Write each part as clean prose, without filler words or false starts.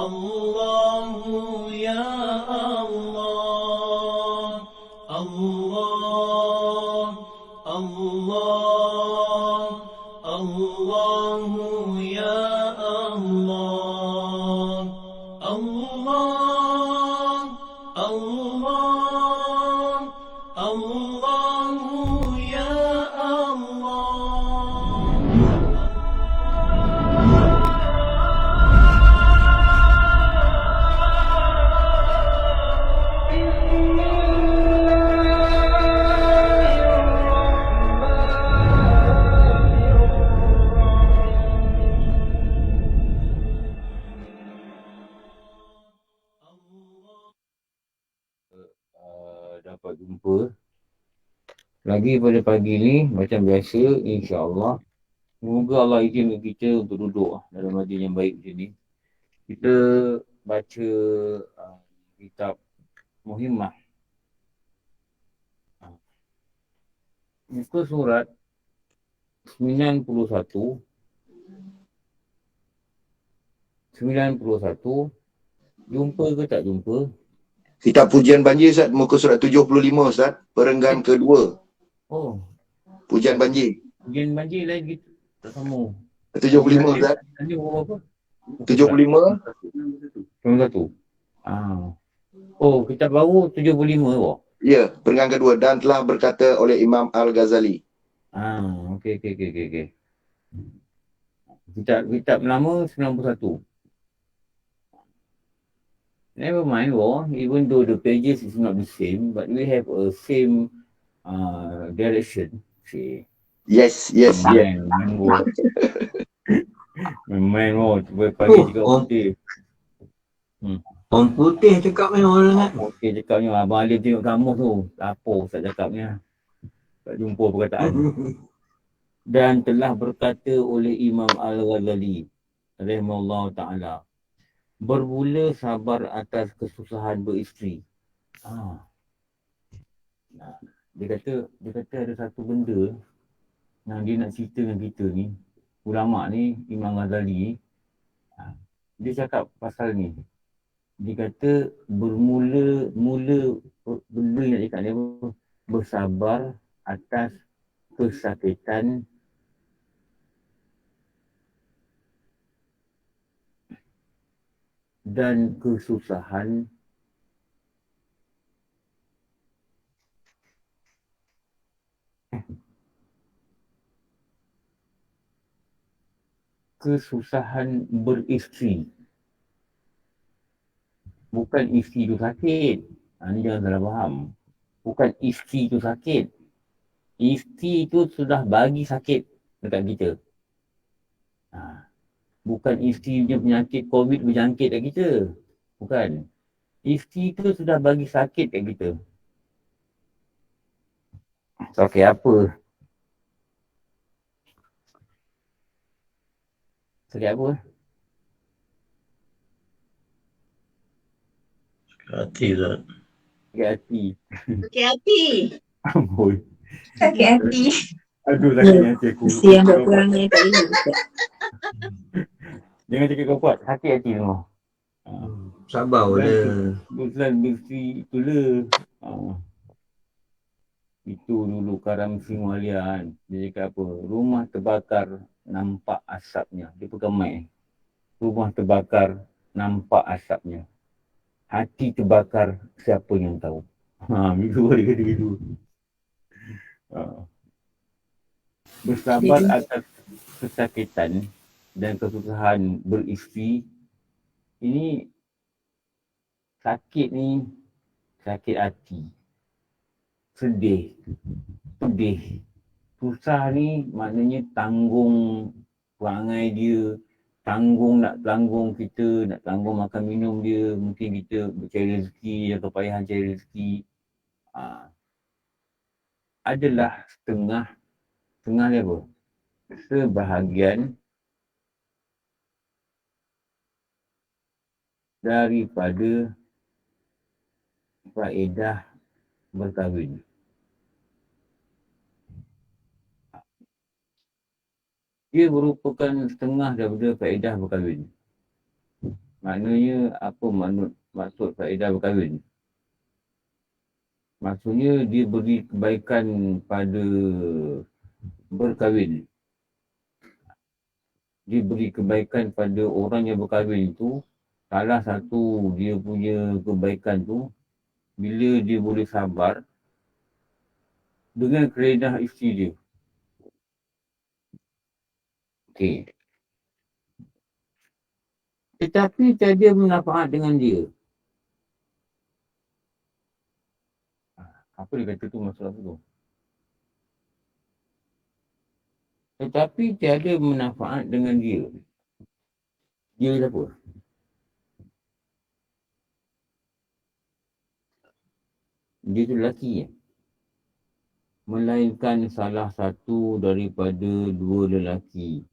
الله يا الله الله الله الله يا الله الله الله الله يا dapat jumpa lagi pada pagi ni macam biasa, insyaAllah. Semoga Allah izinkan kita untuk duduk dalam majlis yang baik macam ni. Kita baca kitab Muhimmah. Muka surat 91. Jumpa ke tak jumpa? Kitab Pujian Banjir, Ustaz. Muka surat 75, Ustaz. Perenggan kedua. Oh, Pujian Banjir. Pujian Banjir lain gitu. Tak sama. 75, Ustaz. Tadi berapa? 75. 91. Oh, kitab baru 75 tu. Ya, perenggan kedua. Dan telah berkata oleh Imam Al-Ghazali. Okey. Kitab lama 91. Never mind, even though the pages is not the same, but we have a same direction. See. Yes. Main cuba pagi cakap putih. Orang putih cakap ni orang sangat. Okey cakapnya, Abang Alim tengok kamus tu. Apa Ustaz cakapnya? Tak jumpa perkataan. Dan telah berkata oleh Imam Al-Ghazali rahimahullah ta'ala, bermula sabar atas kesusahan beristeri. Dia kata ada satu benda yang dia nak cerita dengan kita ni, ulama ni, Imam Ghazali, dia cakap pasal ni. Dia kata benda yang nak cakap ni apa? Bersabar atas kesakitan dan kesusahan beristeri. Bukan isteri tu sakit. Ni jangan salah faham. Bukan isteri tu sakit. Isteri tu sudah bagi sakit dekat kita. Bukan isteri punya penyakit COVID berjangkit kat kita. Bukan. Isteri tu sudah bagi sakit kat kita. Okey, apa? Sakit apa? Hati Ustaz. Sakit hati. Sakit hati. Amboi. Sakit hati. Aduh, sakit hati aku. Mesti yang buat perangai tak boleh. Jangan cakap kau kuat. Sakit hati semua. Sabar boleh. Bukan mesti itulah. Itu dulu Karam Singalia kan. Dia cakap apa? Rumah terbakar nampak asapnya. Dia pegang mic. Rumah terbakar nampak asapnya. Hati terbakar siapa yang tahu. Begitu dia kata gitu. Bersabar atas kesakitan dan kesusahan beristeri. Ini sakit ni, sakit hati. Sedih. Susah ni maknanya tanggung perangai dia, nak tanggung kita, nak tanggung makan minum dia. Mungkin kita cari rezeki, yang kepayahan cari rezeki. Adalah setengah dia apa? Sebahagian daripada faedah berkahwin. Dia merupakan setengah daripada faedah berkahwin. Maknanya apa maksud faedah berkahwin? Maksudnya dia beri kebaikan pada berkahwin. Dia beri kebaikan pada orang yang berkahwin itu. Salah satu dia punya kebaikan tu, bila dia boleh sabar dengan keredah isteri dia. Okey. Tetapi tiada manfaat dengan dia. Apa dia kata tu masalah tu? Tetapi tiada manfaat dengan dia. Dia siapa? Dia tu lelaki ya? Melainkan salah satu daripada dua lelaki.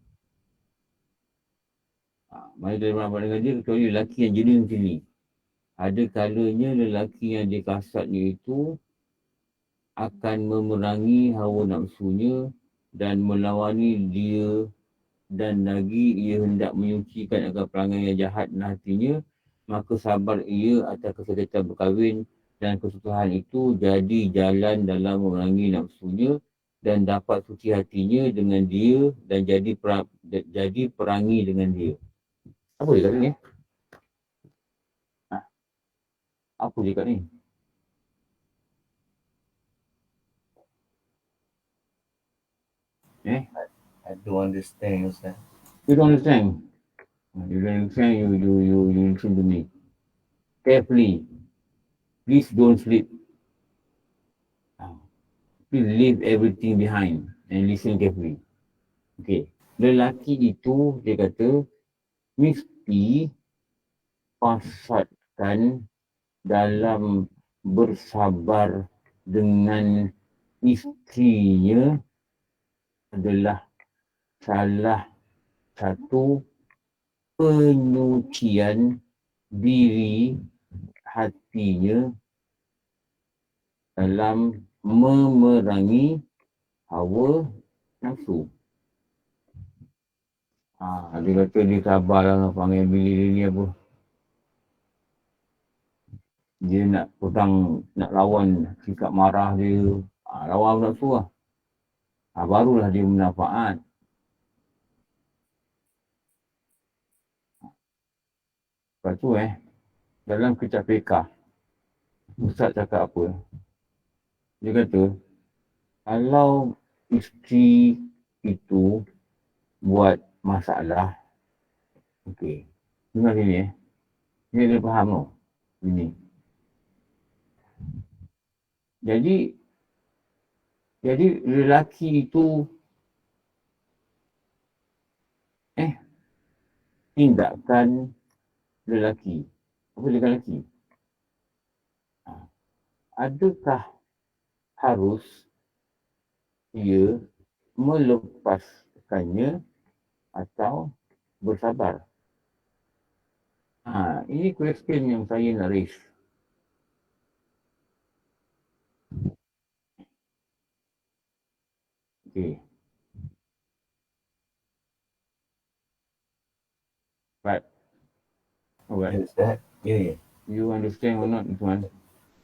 Mana dia manfaat dengan dia kecuali lelaki yang jenis macam ni. Ada kalanya lelaki yang dikasatnya itu akan memerangi hawa nafsunya dan melawani dia, dan lagi ia hendak menyucikan akan perangai yang jahat dalam hatinya, maka sabar ia atas kesakitan berkahwin dan kesusahan itu jadi jalan dalam memerangi nafsunya dan dapat suci hatinya dengan dia dan jadi perangi dengan dia. Apa dia kata ni? Apa dia kat ni? I don't understand, Ustaz. You don't understand? You don't understand, you listen to me. Carefully. Please don't sleep. Please leave everything behind and listen carefully. Okay. Lelaki itu, dia kata, mesti pasatkan dalam bersabar dengan isterinya adalah salah satu penyucian diri hatinya dalam memerangi hawa nafsu. Dia kata dia sabarlah panggil bini dia ni apa. Dia nak petang, nak lawan sikap marah dia. Lawan nafsu lah. Barulah dia bermanfaat. Lepas tu dalam kitab fiqah, Ustaz cakap apa? Dia kata, kalau isteri itu buat masalah, okey, dengar sini ni dia faham tau, ini. Jadi lelaki itu tindakan lelaki. Apa tindakan lelaki? Adakah harus ia melepaskannya atau bersabar? Ini question yang saya nak raise. Okay. But, alright. Ustaz? Ya. You understand or not, this one?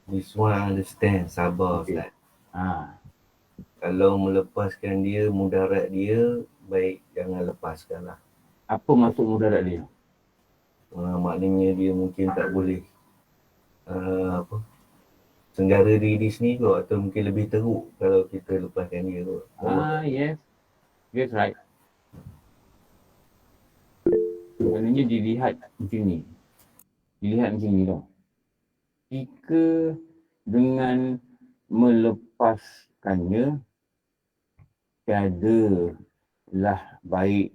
This one I understand. Sabar, Okay. Ustaz. Kalau melepaskan dia, mudarat dia, baik jangan lepaskan lah. Apa maksud mudarat dia? Maknanya dia mungkin tak boleh senggara diri sendiri kot, atau mungkin lebih teruk kalau kita lepaskan dia kot. Yes. That's right. Maknanya dilihat macam ni. Dilihat macam ni tau. Jika dengan melepaskannya, tiadalah baik,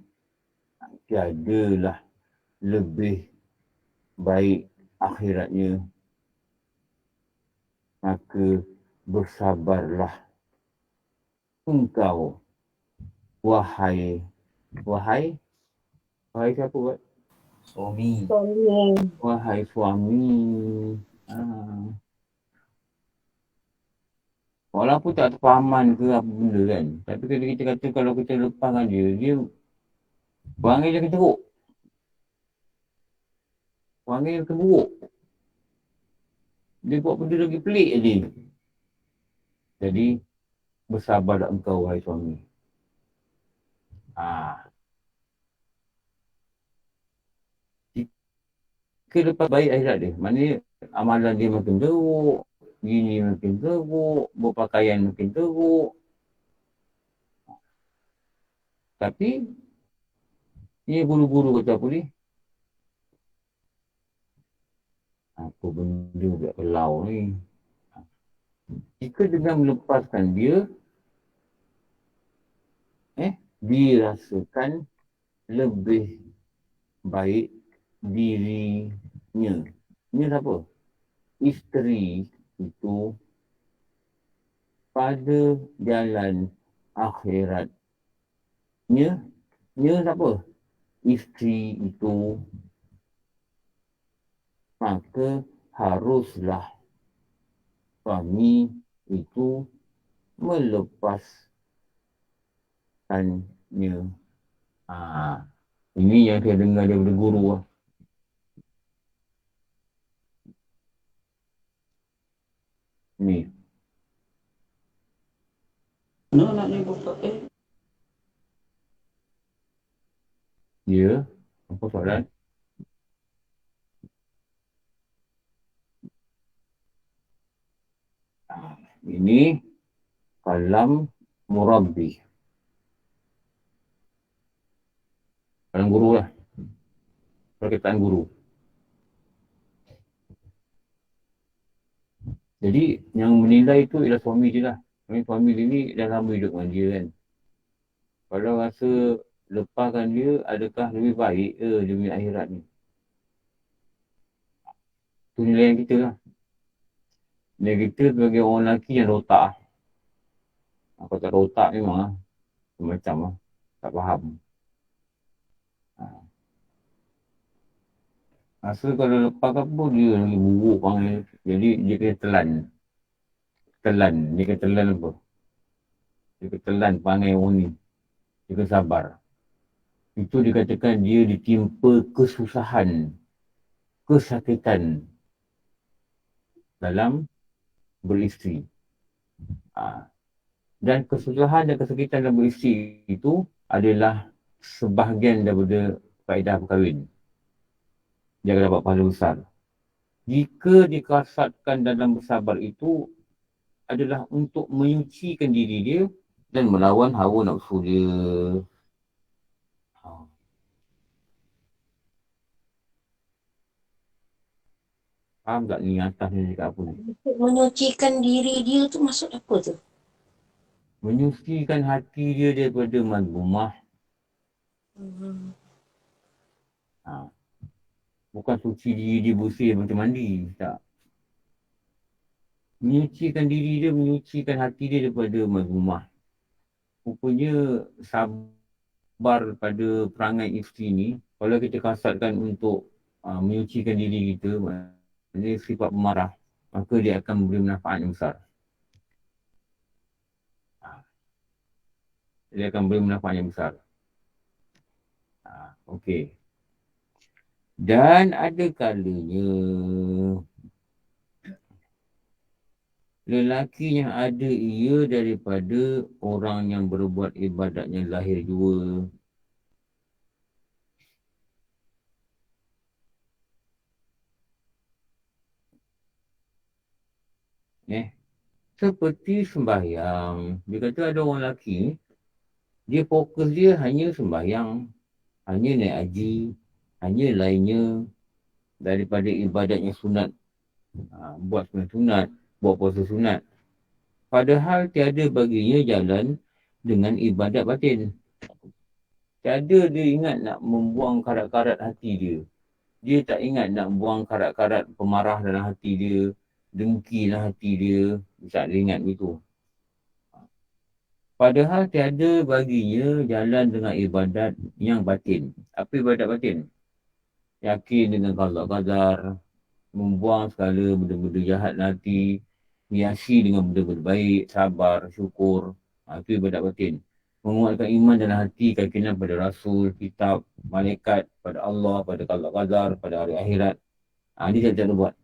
tiadalah lebih baik akhiratnya, maka bersabarlah engkau, wahai siapa buat? Suami. Wahai suami. Walaupun tak terpahaman ke apa benda kan, tapi kalau kita kata kalau kita lepaskan dia perangai dia akan teruk. Perangai yang terburuk. Dia buat benda lagi pelik je. Jadi, bersabarlah engkau, wahai suami. Jika lepas baik akhirat dia, maknanya amalan dia makin teruk, gini makin teruk, berpakaian makin teruk. Tapi, ni guru-guru kata apa ni? Apa benda buat kelau ni? Jika dengan melepaskan dia, dirasakan lebih baik dirinya. Ini siapa? Isteri itu pada jalan akhirat. Nya siapa? Isteri itu maka haruslah suami itu melepaskannya. Ini yang saya dengar daripada guru lah. Ni. Nak ni buka Ya. Apa soalan? Ini kalam murabbi. Kalam guru lah. Perkataan guru. Jadi yang menilai itu ialah suami dia lah. Suami dia ni dah lama hidup dengan dia kan. Kalau rasa lepaskan dia, adakah lebih baik demi akhirat ni? Itu nilai kita lah. Nilai kita sebagai orang lelaki yang rotak. Kalau tak rotak memang lah. Macam lah. Tak faham. Rasa kalau lepaskan pun dia lagi buruk panggil. Jadi dia kena telan. Dia kena telan apa? Dia kena telan panggil orang ni. Dia kena sabar. Itu dikatakan dia ditimpa kesusahan, kesakitan dalam beristeri. Dan kesusahan dan kesakitan dalam beristeri itu adalah sebahagian daripada faedah berkahwin. Dia akan dapat pahala besar. Jika dikasatkan dalam bersabar itu adalah untuk menyucikan diri dia dan melawan hawa nafsu dia. Faham tak ni atas ni cakap apa ni? Menyucikan diri dia tu maksud apa tu? Menyucikan hati dia daripada mazmumah. Bukan suci diri dia bersih macam mandi. Tak. Menyucikan diri dia, menyucikan hati dia daripada mazmumah. Rupanya sabar pada perangai isteri ni, kalau kita kasatkan untuk menyucikan diri kita, maknanya sifat pemarah, maka dia akan memberi manfaat yang besar. Dia akan memberi manfaat yang besar. Okey. Dan ada kalanya lelaki yang ada ia daripada orang yang berbuat ibadatnya lahir jua. Seperti sembahyang. Dia kata ada orang lelaki, dia fokus dia hanya sembahyang, hanya naik haji, hanya lainnya daripada ibadatnya sunat. Buat sunat, buat puasa sunat. Padahal tiada baginya jalan dengan ibadat batin. Tiada dia ingat nak membuang karat-karat hati dia. Dia tak ingat nak buang karat-karat pemarah dalam hati dia, dengki dalam hati dia. Tak dia ingat begitu. Padahal tiada baginya jalan dengan ibadat yang batin. Apa ibadat batin? Yakin dengan qada-qadar, membuang segala benda-benda jahat nanti, hiasi dengan benda-benda baik, sabar, syukur. Itu ibadat batin. Menguatkan iman dalam hati, keyakinan pada Rasul, kitab, malaikat, pada Allah, pada qada-qadar, pada hari akhirat. Dia tak ada buat.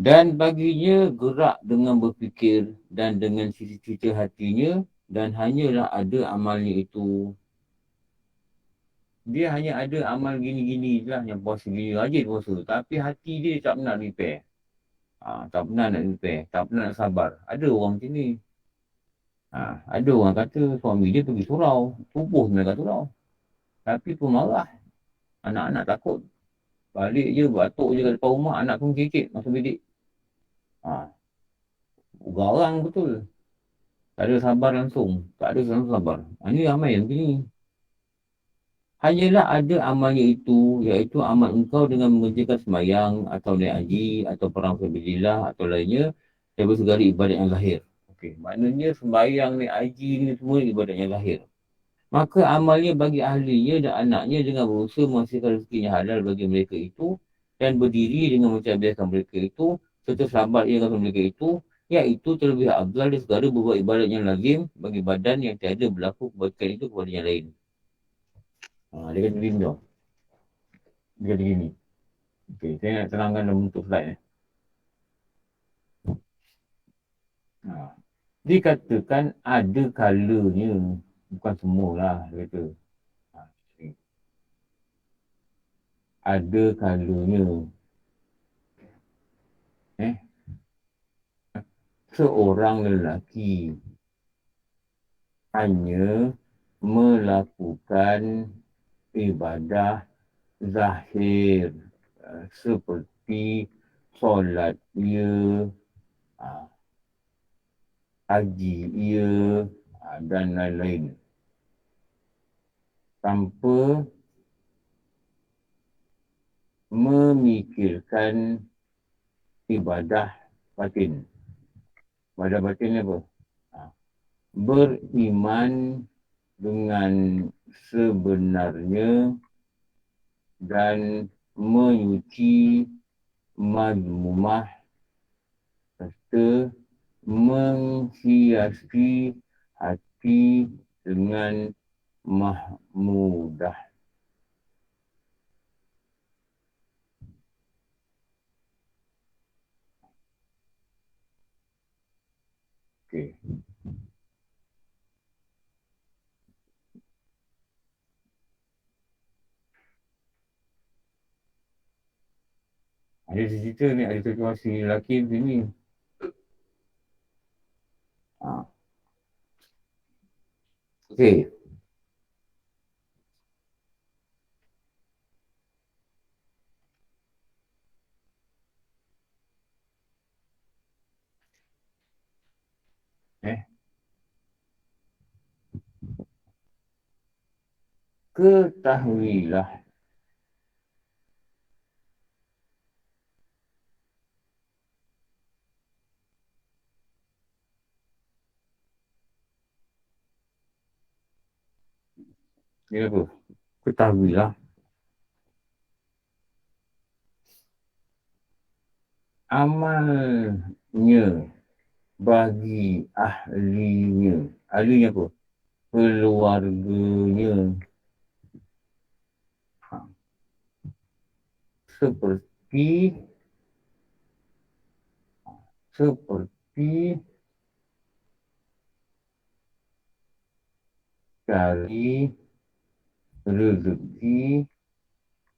Dan baginya gerak dengan berfikir dan dengan cita-cita hatinya dan hanyalah ada amalnya itu. Dia hanya ada amal gini-gini je lah yang puasa gini rajin puasa. Tapi hati dia tak pernah repair. Tak pernah nak repair. Tak pernah nak sabar. Ada orang macam ni. Ada orang kata suami dia pergi surau. Subuh mereka surau. Tapi pun marah. Anak-anak takut. Balik je batuk je kat depan rumah. Anak pun kekek masuk bilik. Garang betul. Tak ada sabar langsung. Tak ada langsung sabar. Ini ramai yang begini. Hanyalah ada amalnya itu, iaitu amal engkau dengan mengerjakan sembahyang atau naik haji atau perang fisabilillah atau lainnya daripada segala ibadat yang lahir. Okey, maknanya sembahyang, naik haji ni semua ibadat yang lahir. Maka amalnya bagi ahlinya dan anaknya dengan berusaha menghasilkan rezeki yang halal bagi mereka itu dan berdiri dengan mencabaikan mereka itu serta sabar ia dengan mereka itu, iaitu terlebih afdal dari segala berbuat ibadat yang lazim bagi badan yang tiada berlaku kebaikan itu kepada yang lain. Dia kata gini tau. Dia kata gini. Okey, saya nak terangkan dalam bentuk slide. Dikatakan ada kalanya, bukan semualah, dia kata. Ada kalanya seorang lelaki hanya melakukan ibadah zahir seperti solat ia, haji ia dan lain-lain tanpa memikirkan ibadah batin. Ibadah batin ni apa? Beriman dengan sebenarnya dan menyuci mazmumah serta menghiasi hati dengan mahmudah. Okey. Ada cerita ni, ada situasi lelaki macam ni. Okey. Ketahuilah dia apa? Ketahuilah amalnya bagi ahlinya. Ahlinya apa? Keluarganya. Seperti cari rezeki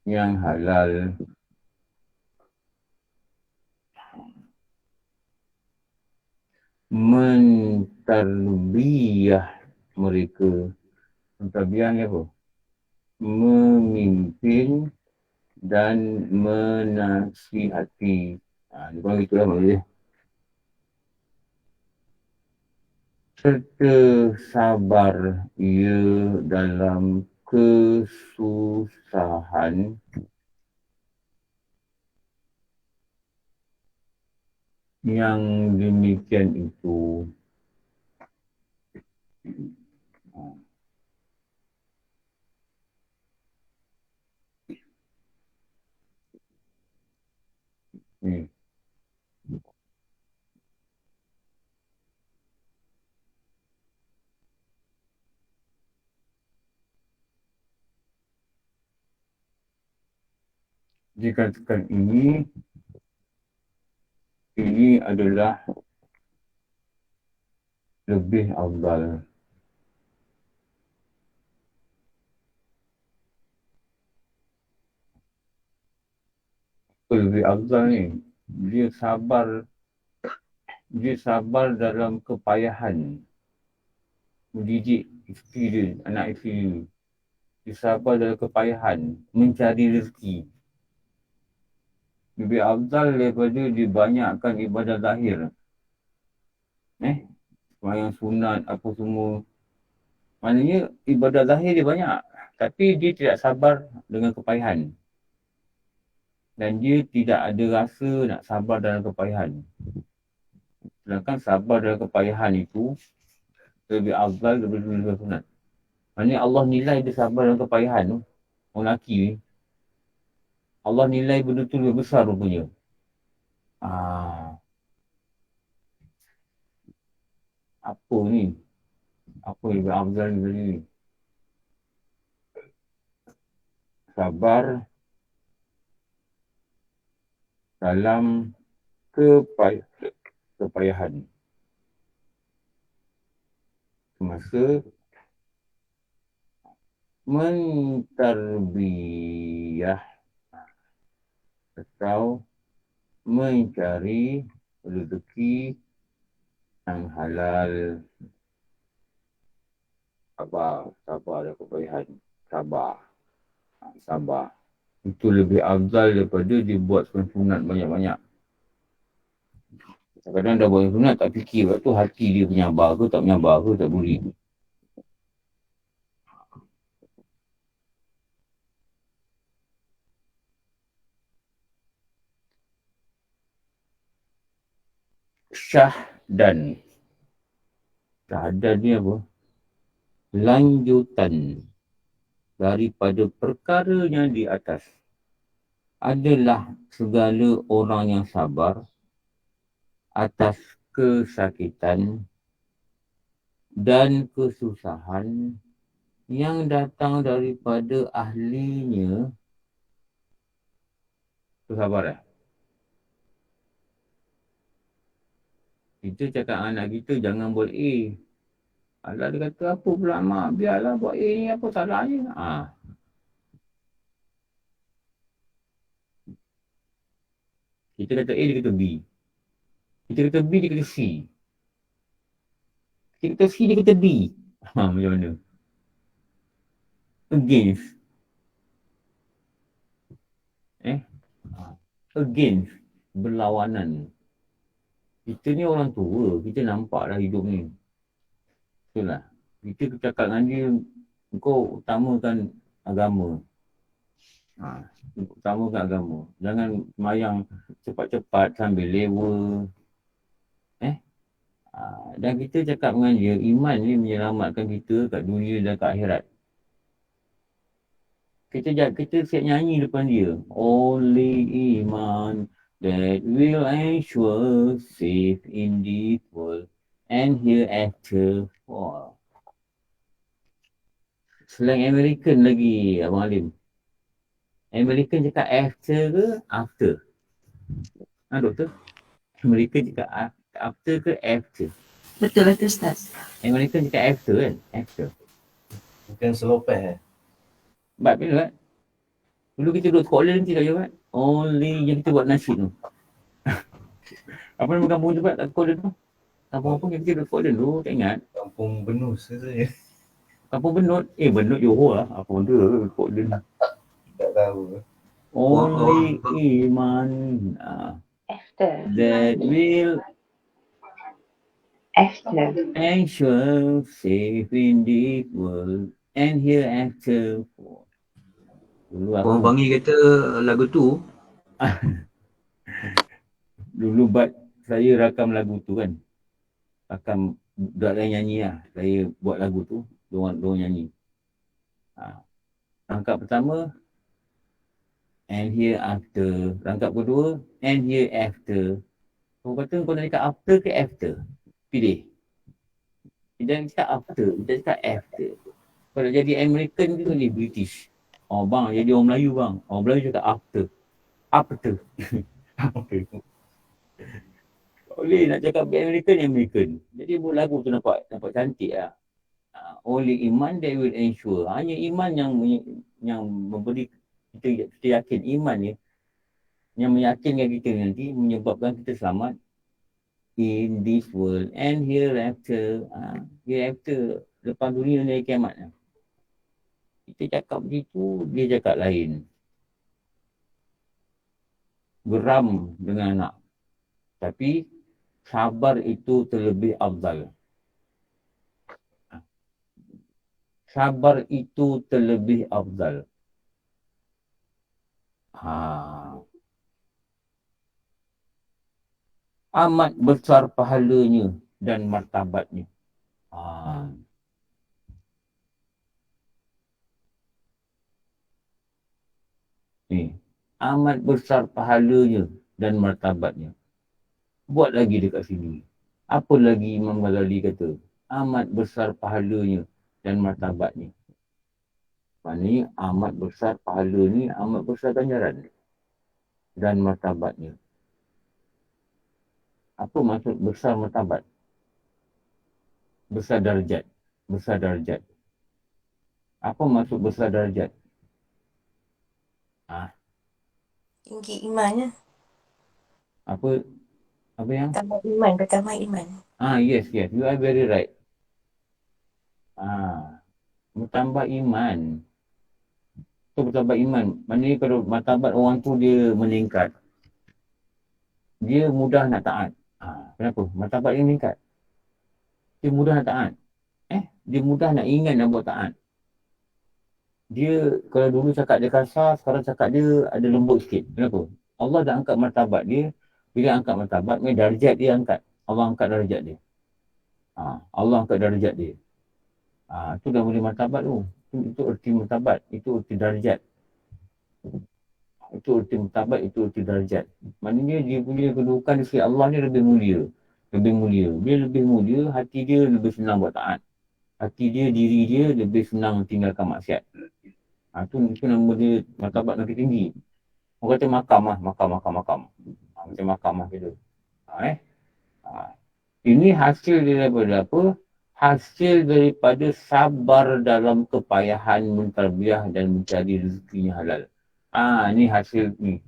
yang halal. Mentarbiyah mereka. Mentarbiyah ni apa? Memimpin dan menasihati. Dia panggil itulah maksudnya. Serta sabar ia dalam kesusahan yang demikian itu. Ni. dikatakan ini adalah lebih afdal. Lebih afdal ni, dia sabar dalam kepayahan mendidik isteri dia, anak isteri dia. Dia sabar dalam kepayahan mencari rezeki. Lebih afdal daripada dibanyakkan ibadah zahir. Sembahyang sunat apa semua. Maknanya ibadah zahir dia banyak. Tapi dia tidak sabar dengan kepayahan. Dan dia tidak ada rasa nak sabar dalam kepayahan. Sedangkan sabar dalam kepayahan itu lebih afdal daripada ibadah sunat. Maknanya Allah nilai dia sabar dalam kepayahan tu. Orang lelaki ni. Allah nilai benda tu lebih besar rupanya. Apa ni? Apa yang lebih afdal ni? Sabar dalam kepayahan. Semasa mentarbiyah atau mencari rezeki yang halal. Sabar dan kepayahan. Sabar. Itu lebih afdal daripada dia buat sunat banyak-banyak. Kadang-kadang dah buat sunat tak fikir waktu hati dia menyabar ke tak menyabar ke tak boleh. Syahdan ni apa? Lanjutan daripada perkaranya di atas adalah segala orang yang sabar atas kesakitan dan kesusahan yang datang daripada ahlinya. Tu sabar Kita cakap anak kita jangan buat A. Alah dia kata apa pula mak, biarlah buat A ni, apa salahnya. Kita kata A, dia kata B. Kita kata B, dia kata C. Kita kata C, dia kata D. Macam mana? Against. Against. Berlawanan. Kita ni orang tua, kita nampak dah hidup ni. Betul lah. Kita cakap dengan dia, kau utamakan agama. Utamakan agama. Jangan semayang cepat-cepat sambil lewa. Dan kita cakap dengan dia, iman ni menyelamatkan kita kat dunia dan kat akhirat. Kita siap nyanyi depan dia. Only iman that will ensure safe in this world and hereafter. Slang American lagi, Abang Alim. American cakap after ke after? Doktor? American cakap after ke after? Betul Ustaz. American cakap after kan? After. Bukan selopeh Baik bila kan? Dulu kita duduk Scotland nanti tak jawab. Only yang kita buat nasyid tu. Apa nama kampung tu buat kat Scotland tu? Kampung apa yang kita duduk Scotland tu? Tak ingat? Kampung Benus saja. Kampung Benut. Benut Johor lah. Apa benda Scotland. Tak tahu. Only iman After that will ensure safe in this world and hereafter. Dulu Orang panggil kata lagu tu. Dulu saya rakam lagu tu kan. Rakam budak lain nyanyi lah. Saya buat lagu tu, diorang nyanyi. Rangkap pertama, and hereafter. Rangkap kedua, and hereafter. Kau kata kau nak cakap after ke after? Pilih. Jangan cakap after, kita cakap after. Kalau jadi American tu ni British. Bang, jadi orang Melayu bang. Orang Melayu cakap after. Apa tu? Apa tu? Tak boleh nak cakap be American, American. Jadi buat lagu tu nampak cantik lah. Only iman that will ensure. Hanya iman yang memberi kita yakin iman ni yang meyakinkan kita nanti menyebabkan kita selamat in this world and hereafter. Hereafter, lepas dunia ni kiamat. Kita cakap begitu, dia cakap lain. Geram dengan anak. Tapi sabar itu terlebih afdal. Sabar itu terlebih afdal. Amat besar pahalanya dan martabatnya. Ni, amat besar pahalanya dan martabatnya. Buat lagi dekat sini. Apa lagi Imam Ghazali kata? Amat besar pahalanya dan martabatnya. Maknanya amat besar pahala ni, amat besar ganjaran dan martabatnya. Apa maksud besar martabat? Besar darjat. Besar darjat. Apa maksud besar darjat? Tinggi imannya. Apa yang? Bertambah iman. Yes. You are very right. Bertambah iman. Tu bertambah iman. Maknanya kalau martabat orang tu dia meningkat, dia mudah nak taat. Kenapa? Martabat dia meningkat. Dia mudah nak taat. Dia mudah nak ingat nak buat taat. Dia kalau dulu cakap dia kasar, sekarang cakap dia ada lembut sikit. Kenapa? Allah dah angkat martabat dia. Bila angkat martabat, darjat dia angkat. Allah angkat darjat dia. Allah angkat darjat dia. Itu dah boleh martabat tu. Itu erti martabat. Itu erti darjat. Itu erti martabat, itu erti darjat. Maknanya dia punya kedudukan di sisi Allah ni lebih mulia. Lebih mulia. Dia lebih mulia, hati dia lebih senang buat taat. Hati dia, diri dia lebih senang tinggalkan maksiat. Itu nama dia martabat lebih tinggi. Orang kata makam. Macam makam gitu. Ini hasil daripada apa? Hasil daripada sabar dalam kepayahan mentarbiyah dan mencari rezekinya halal. Ni hasil ni.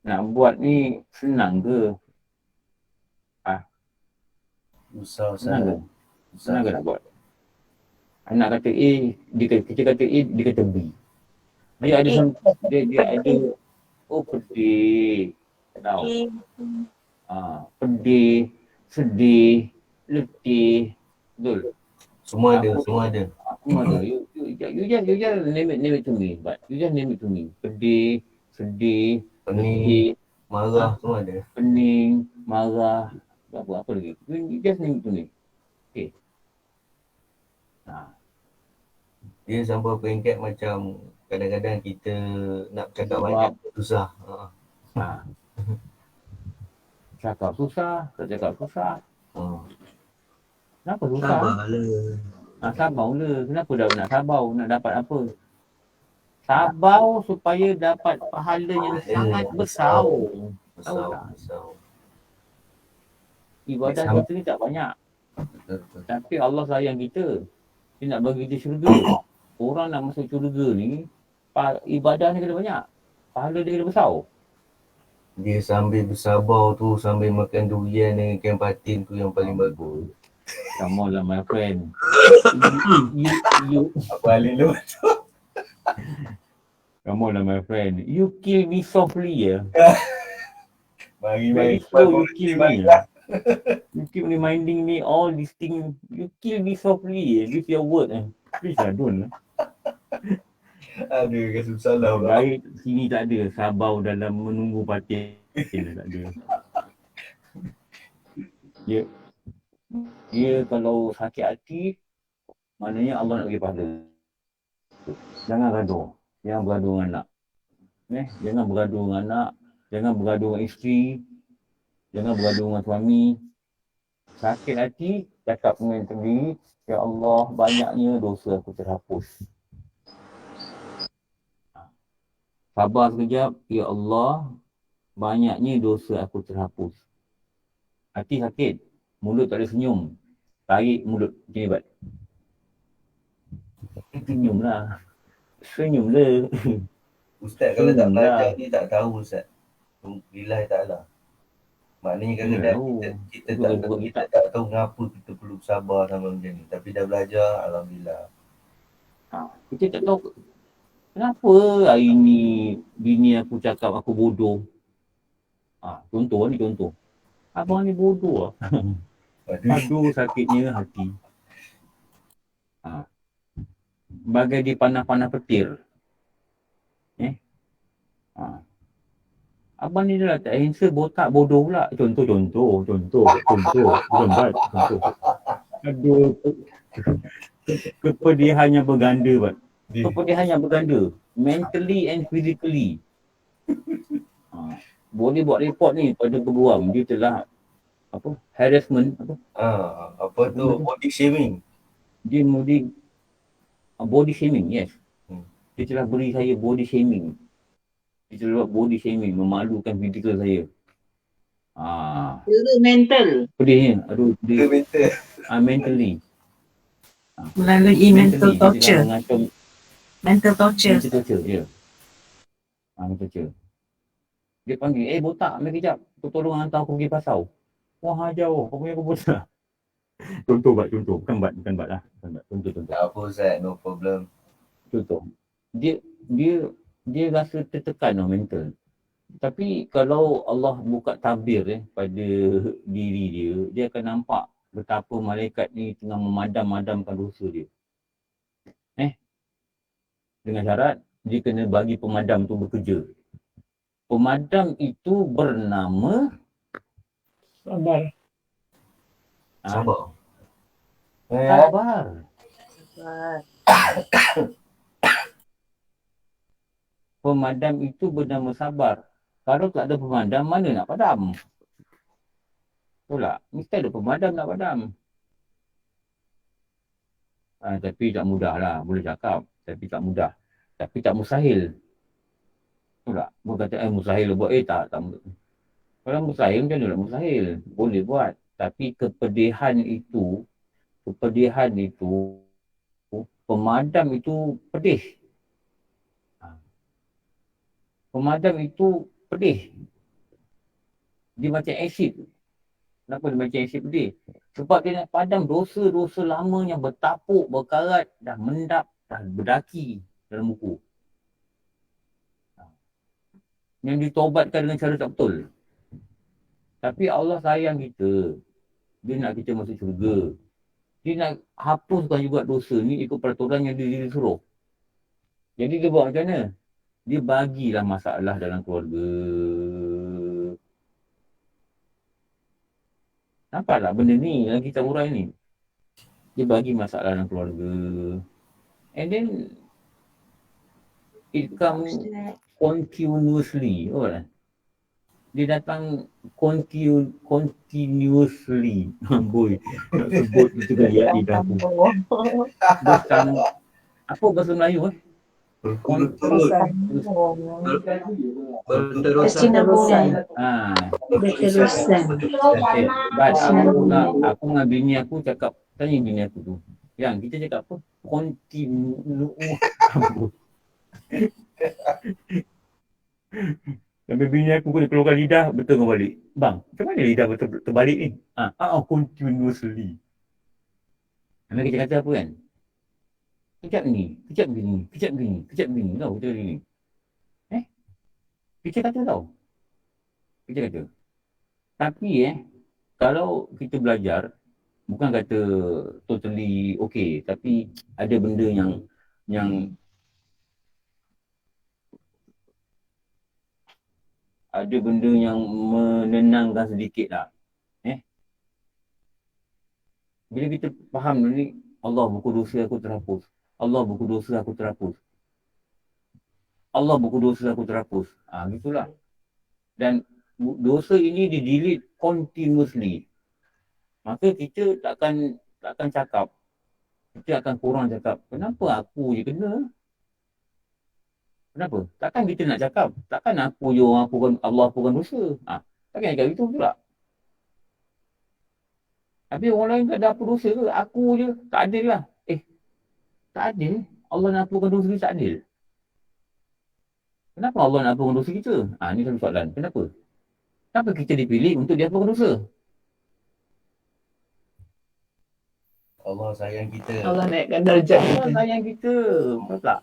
Nak buat ni senang ke? Senang ke? Senang ke nak buat? Anak kata A, kita kata A, dia kata B. Dia ada pedih. Tahu. Pedih, sedih, letih. Betul. Semua ada. Semua ada. You just name it to me. But you just name it to me. Pedih, sedih, Pening, marah, semua ada. Pening, marah. Apa lagi? You just name it to me. Okay. Dia sampai peringkat macam kadang-kadang kita nak cakap banyak susah. Cakap susah, tak cakap susah. Kenapa susah? Sabar lah. Kenapa dah nak sabar? Nak dapat apa? Sabar supaya dapat pahala yang sangat besar. Besar. Ibadah kita ni tak banyak. Betul. Tapi Allah sayang kita. Dia nak bagi kita syurga. Orang nak masuk syurga ni, ibadah ni kena banyak. Pahala dia kena besar. Dia sambil bersabar tu, sambil makan durian dengan ikan patin tu yang paling bagus. Come on lah my friend. You Apa alih lu? Come on lah my friend. You kill me softly ya. Mari. Slow you kill me lah. You keep reminding me all these things. You kill me softly with your word. Please lah, don't lah. Ada rasa bersalah pula. Baik, sini tak ada. Sabar dalam menunggu patin. Tak ada. Dia kalau sakit hati, maknanya Allah nak bagi pahala. Jangan gaduh. Jangan bergaduh dengan anak. Jangan bergaduh dengan anak. Jangan bergaduh dengan isteri. Jangan bergaduh dengan suami. Sakit hati, cakap dengan sendiri, ya Allah, banyaknya dosa aku terhapus. Sabar sekejap, ya Allah, banyaknya dosa aku terhapus. Hati sakit, mulut tak ada senyum. Tarik mulut, macam ni buat. Senyum lah. Senyum lah. Ustaz kalau tak Senyum belajar lah. ni tak tahu Ustaz. Billahi ta'ala. Maknanya Mana kadang-kadang tahu. kita Itu tak kalau tahu, buat kita kita. tak tahu mengapa kita perlu sabar sama macam ni. Tapi dah belajar, Alhamdulillah. Kita tak tahu kenapa hari ni bini aku cakap aku bodoh. Contoh ni contoh. Abang ni bodoh lah. Aduh. Aduh sakitnya hati. Bagai dipanah-panah petir. Abang ni dah tak handsome, botak, bodoh pula. Contoh. Bukan buat, contoh. Aduh. Kepedihannya berganda, Bat. Kepedihannya berganda. Mentally and physically. Boleh buat report ni pada peguam. Dia telah harassment. Apa tu? Body shaming. Dia mudi body shaming, yes. Dia telah beri saya body shaming. Dia telah buat body shaming, memalukan fizikal saya. Itu mental. Pedihnya, aduh, Dia mental. mentally. Melalui mental torture. Mental torture. Mental torture, ya. Mental torture. Dia panggil, botak, ambil kejap. Tolong hantar aku pergi pasau. Wah, jauh. Kau punya aku botak. Contoh, Bukan bat lah. Contoh. Tak apa Ustaz, no problem. Contoh. Dia rasa tertekan mental. Tapi kalau Allah buka tabir pada diri dia, dia akan nampak betapa malaikat ni tengah memadam-madamkan dosa dia. Dengan syarat, dia kena bagi pemadam tu bekerja. Pemadam itu bernama Sabar. Sabar. Sabar. Pemadam itu bernama Sabar. Kalau tak ada pemadam, mana nak padam? Betul tak? Mesti ada pemadam nak padam. Tapi tak mudah lah. Boleh cakap. Tapi tak mudah. Tapi tak mustahil. Betul tak? Bukan kata mustahil buat. Tak mudah. Kalau mustahil, macam mana nak mustahil? Boleh buat. Tapi kepedihan itu, pemadam itu pedih. Pemadam itu pedih. Dia macam asid. Kenapa dia macam asid pedih? Sebab dia nak padam dosa-dosa lama yang bertapuk, berkarat, dah mendap, dah berdaki dalam buku. Yang ditobatkan dengan cara tak betul. Tapi Allah sayang kita. Dia nak kita masuk syurga. Dia nak hapuskan juga dosa ni ikut peraturan yang dia suruh. Jadi dia buat macam mana? Dia bagilah masalah dalam keluarga. Nampaklah benda ni yang kita urai ni. Dia bagi masalah dalam keluarga. And then it comes continuously. Dia datang continuously. Boy, nak sebut itu kan ya lidah aku. Apa bahasa Melayu Berterusan. Aku dengan bini aku cakap, tanya bini aku tu. Yang kita cakap apa? Sampai bini aku boleh keluarkan lidah, betul kau balik. Bang, macam mana lidah betul terbalik ni? Continuously. Habis kita kata apa kan? Kejap ni, kejap gini. Tahu kita ni. Kita kata tau. Kita kata. Tapi kalau kita belajar, bukan kata totally okay, tapi ada benda yang ada benda yang menenangkan sedikit lah. Bila kita faham ni, Allah buku dosa aku terhapus. Allah buku dosa aku terhapus. Gitulah. Dan dosa ini di-delete continuously. Maka kita takkan cakap. Kita akan kurang cakap, kenapa aku je kena? Kenapa? Takkan kita nak cakap, takkan aku je orang Allah apukan dosa. Takkan cakap itu pula. Habis orang lain tak ada apa dosa ke? Aku je, tak adil lah. Tak adil. Allah nak apukan dosa kita, tak adil. Kenapa Allah nak apukan dosa kita? Ni satu soalan. Kenapa? Kenapa kita dipilih untuk diapukan dosa? Allah sayang kita. Allah naikkan darjat Allah kita. sayang kita. Betul tak?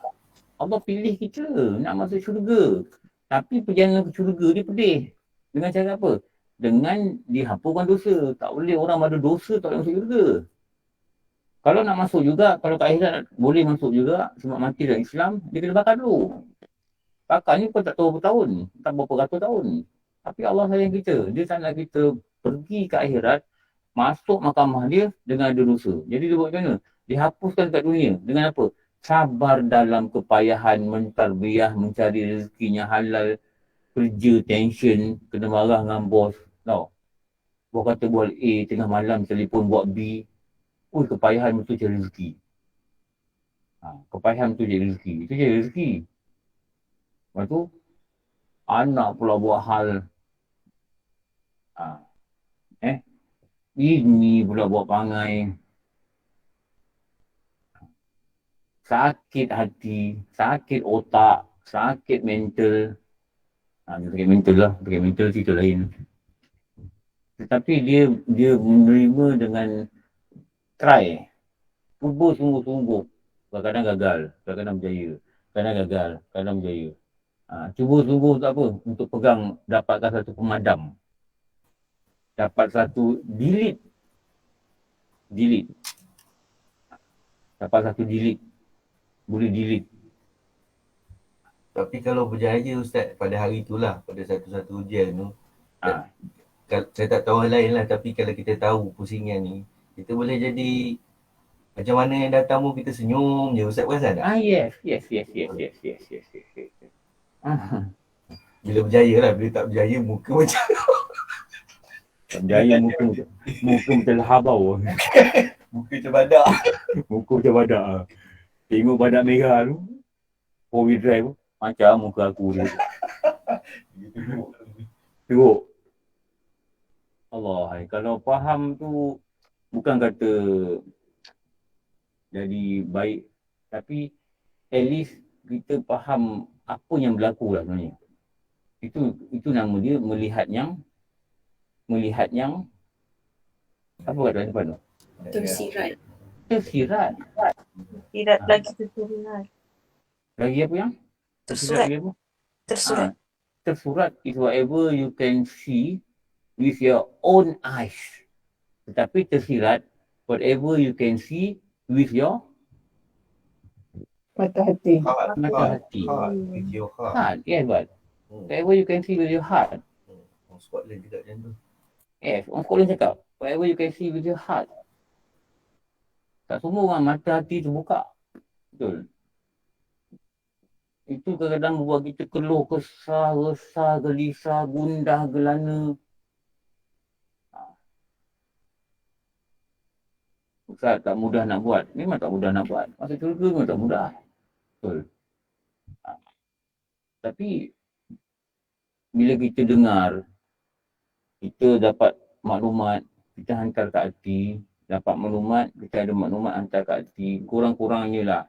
Allah pilih kita nak masuk syurga. Tapi perjalanan ke syurga dia pedih. Dengan cara apa? Dengan dihapuskan dosa. Tak boleh orang ada dosa tak boleh masuk syurga. Kalau nak masuk juga, kalau kat akhirat boleh masuk juga, sebab mati dalam Islam, dia kena bakar dulu. Bakar ni pun tak tahu berapa tahun, tak berapa ratus tahun. Tapi Allah sayang kita. Dia tak nak kita pergi ke akhirat, masuk mahkamah dia dengan ada dosa. Jadi dia buat macam mana? Dihapuskan kat dunia. Dengan apa? Sabar dalam kepayahan, mentarbiyah, mencari rezekinya halal, kerja, tension, kena marah dengan bos. Tahu? Bos kata buat A, tengah malam telefon buat B. Kepayahan betul cari rezeki. Kepayahan betul cari rezeki. Itu cari rezeki. Lepas tu, anak pula buat hal. Ini pula buat pangai. Sakit hati, sakit otak, sakit mental. Sakit mental lah. Sakit mental cerita lain. Tetapi dia menerima dengan try. Cuba sungguh-sungguh. Kadang-kadang gagal, kadang-kadang berjaya. Kadang gagal, kadang berjaya. Cuba sungguh untuk apa? Untuk pegang, dapatkan satu pemadam. Dapat satu delete. Dapat satu delete. Boleh delete. Tapi kalau berjaya Ustaz pada hari itulah, pada satu-satu ujian tu, saya tak tahu hal lain lah, tapi kalau kita tahu pusingan ni, kita boleh jadi macam mana yang datang pun kita senyum je. Ustaz perasan tak? Yes. Bila berjaya lah, bila tak berjaya muka macam Berjaya muka macam habau. muka macam badak. Muka macam badak. Tengok badak merah tu, 4-wheel drive tu, macam muka aku tu. Teruk. Allah, kalau faham tu bukan kata jadi baik, tapi at least kita faham apa yang berlaku lah sebenarnya. Itu nama dia melihat yang apa kata depan tu? Tersirat. Tersirat. Tidak lagi tersurat. Lagi apa yang? Tersurat. Lagi apa? Tersurat. Tersurat is whatever you can see with your own eyes. Tetapi tersirat, whatever you can see with your Mata hati. mata hati. With your heart. Heart, yes, but whatever you can see with your heart. Orang Scotland juga macam tu. Yes, orang Scotland cakap, whatever you can see with your heart. Tak semua orang mata hati terbuka. Betul. Itu kadang-kadang membuat kita keluh, kesah, resah, gelisah, gundah, gelana. Ustaz, tak mudah nak buat. Memang tak mudah nak buat. Masuk syurga memang tak mudah. Betul. Tapi, bila kita dengar, kita dapat maklumat, kita hantar ke hati, dapat maklumat, kita ada maklumat hantar ke hati, kurang-kurangnya lah.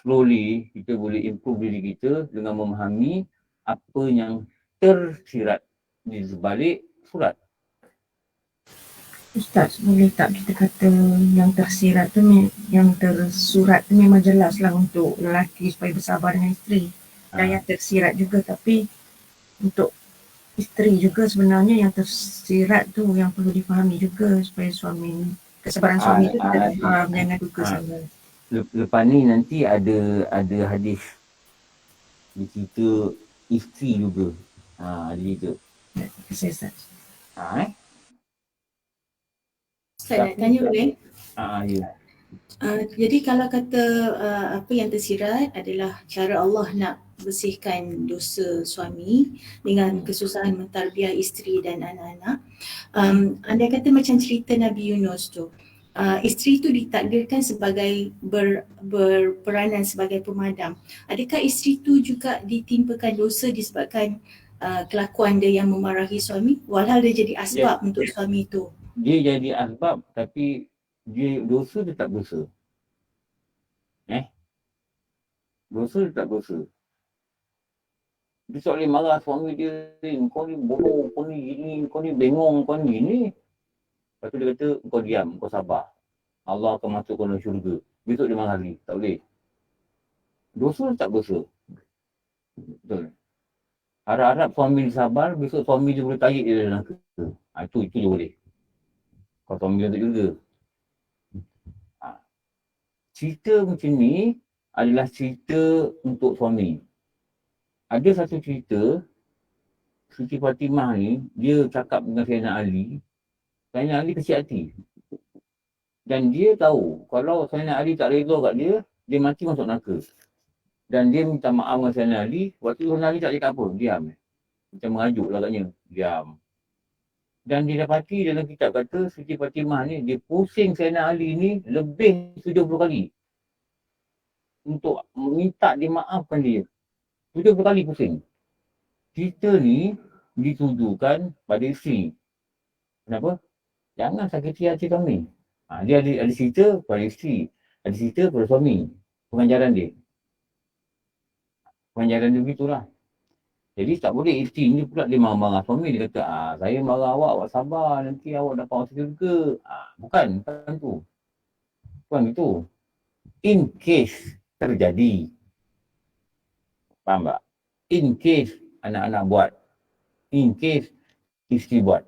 Slowly, kita boleh improve diri kita dengan memahami apa yang tersirat di sebalik surat. Ustaz, boleh tak kita kata yang tersirat tu, yang tersurat tu memang jelas lah untuk lelaki supaya bersabar dengan isteri. Dan yang tersirat juga, tapi untuk isteri juga sebenarnya yang tersirat tu yang perlu difahami juga supaya suami, kesabaran suami tu kita faham, jangan duka sangat. Lepas ni nanti ada hadis dia cerita isteri juga. Ada cerita. Saya Ustaz. Ustaz nak tanya boleh? Ya. Jadi kalau kata apa yang tersirat adalah cara Allah nak bersihkan dosa suami dengan kesusahan mentarbiah isteri dan anak-anak. Andai kata macam cerita Nabi Yunus tu, isteri itu ditakdirkan sebagai berperanan sebagai pemadam. Adakah isteri itu juga ditimpakan dosa disebabkan kelakuan dia yang memarahi suami, walhal dia jadi asbab untuk suami itu? Dia jadi asbab tapi dia dosa tetap dosa. Dosa tetap dosa. Dia tak boleh marah suami dia, kau ni bodoh, kau ni gini, kau ni bengong, kau ni gini. Lepas tu dia kata, kau diam, kau sabar. Allah akan masuk kau dalam syurga. Besok dia marah lagi, tak boleh. Dosa tetap dosa. Betul. Harap-harap suami dia sabar, besok suami dia boleh tarik dia dalam neraka. Itu je boleh. Kalau suami dia tak juga. Cerita macam ni adalah cerita untuk suami. Ada satu cerita, Siti Fatimah ni, dia cakap dengan Sayyidina Ali. Sayyidina Ali kecil hati. Dan dia tahu, kalau Sayyidina Ali tak reda kat dia, dia mati masuk neraka. Dan dia minta maaf dengan Sayyidina Ali, waktu tu Sayyidina Ali tak cakap apa, diam. Macam merajuk lah katnya, diam. Dan didapati dalam kitab kata, Siti Fatimah ni, dia pusing Sayyidina Ali ni lebih 70 kali. Untuk minta dimaafkan dia. 70 kali pusing. Cerita ni ditujukan pada isteri. Kenapa? Jangan sakiti hati kami. Dia ada cerita pada isteri. Ada cerita pada suami. Pengajaran dia. Pengajaran dia begitulah. Jadi tak boleh isteri ni pula dia marah-marah suami. Dia kata, saya marah awak sabar. Nanti awak dapat masuk syurga. Bukan tu. Bukan itu. In case terjadi. Faham tak? In case anak-anak buat. In case isteri buat.